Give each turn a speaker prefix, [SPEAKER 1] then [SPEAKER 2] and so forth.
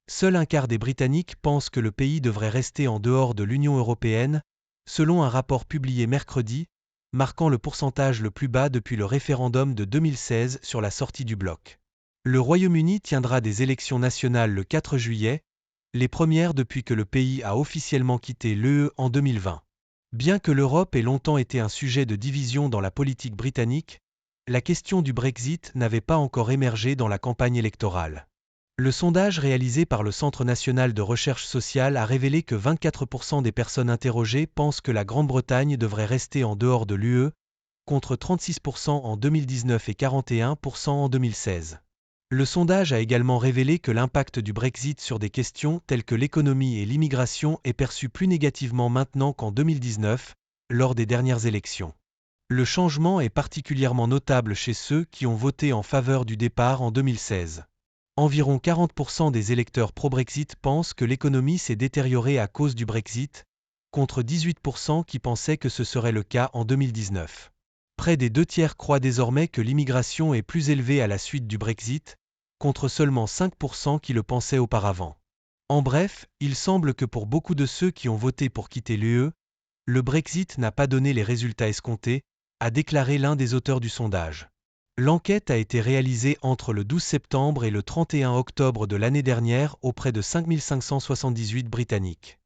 [SPEAKER 1] Seul un quart des Britanniques pensent que le pays devrait rester en dehors de l'Union européenne, selon un rapport publié mercredi, marquant le pourcentage le plus bas depuis le référendum de 2016 sur la sortie du bloc. Le Royaume-Uni tiendra des élections nationales le 4 juillet, les premières depuis que le pays a officiellement quitté l'UE en 2020. Bien que l'Europe ait longtemps été un sujet de division dans la politique britannique, la question du Brexit n'avait pas encore émergé dans la campagne électorale. Le sondage réalisé par le Centre national de recherche sociale a révélé que 24% des personnes interrogées pensent que la Grande-Bretagne devrait rester en dehors de l'UE, contre 36% en 2019 et 41% en 2016. Le sondage a également révélé que l'impact du Brexit sur des questions telles que l'économie et l'immigration est perçu plus négativement maintenant qu'en 2019, lors des dernières élections. Le changement est particulièrement notable chez ceux qui ont voté en faveur du départ en 2016. Environ 40% des électeurs pro-Brexit pensent que l'économie s'est détériorée à cause du Brexit, contre 18% qui pensaient que ce serait le cas en 2019. Près des 2/3 croient désormais que l'immigration est plus élevée à la suite du Brexit, contre seulement 5% qui le pensaient auparavant. En bref, il semble que pour beaucoup de ceux qui ont voté pour quitter l'UE, le Brexit n'a pas donné les résultats escomptés, a déclaré l'un des auteurs du sondage. L'enquête a été réalisée entre le 12 septembre et le 31 octobre de l'année dernière auprès de 5578 Britanniques.